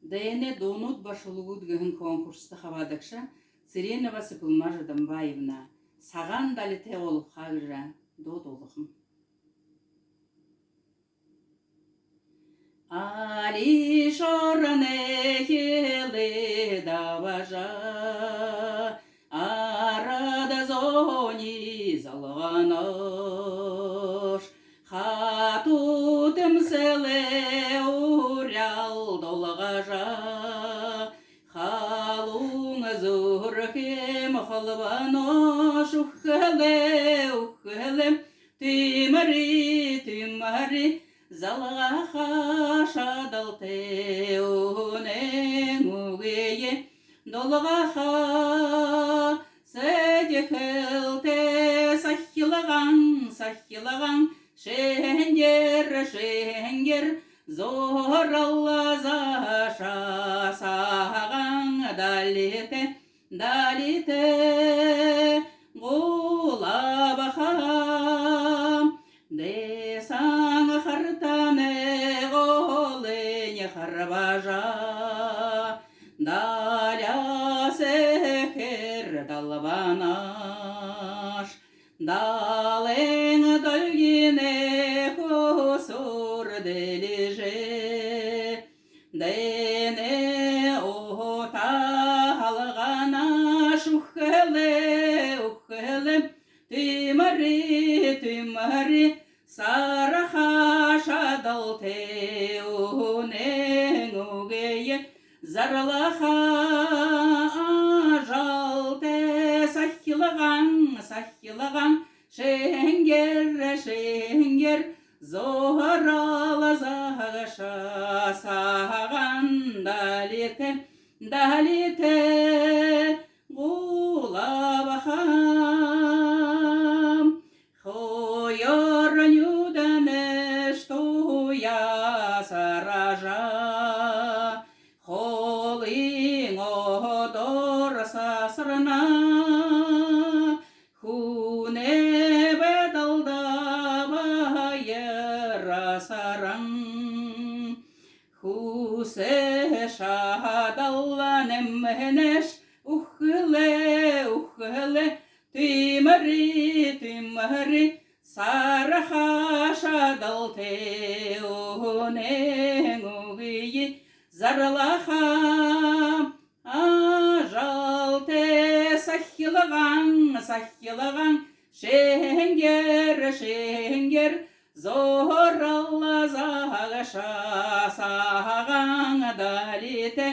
Даяне донут башылугуд гыхын конкурсты хавадакша Циренова Сыпылма Жадамбаевна. Саған дали те олып хагыра додолықым. Али шорне хеле даважа, арада зони залғаныш, хату тімселе урял долғажа, халуң зурхем халванош уххелем, тимари, залға хашадалте унен угeye долға седекелте сахилаған шенгер зоралла заша саған далите ғулабахам десаң хартане ғолене харбажа даля сехер далбанаш дален дальгине хосур дележе дене ота халғанаш ухеле тимари сараха шадалте унен угeye зарлаха ажалте сахилаған шенгер зорала загаша саған далите ғулабахам хойор нюдане что я саража холин одор сасрна хуне бедалда байер саран хусе шахадалла немменеш ухле тимари сараха шадалте унен угeye зарлаха ажалте сахилаған шенгер зоралла загаша саған далите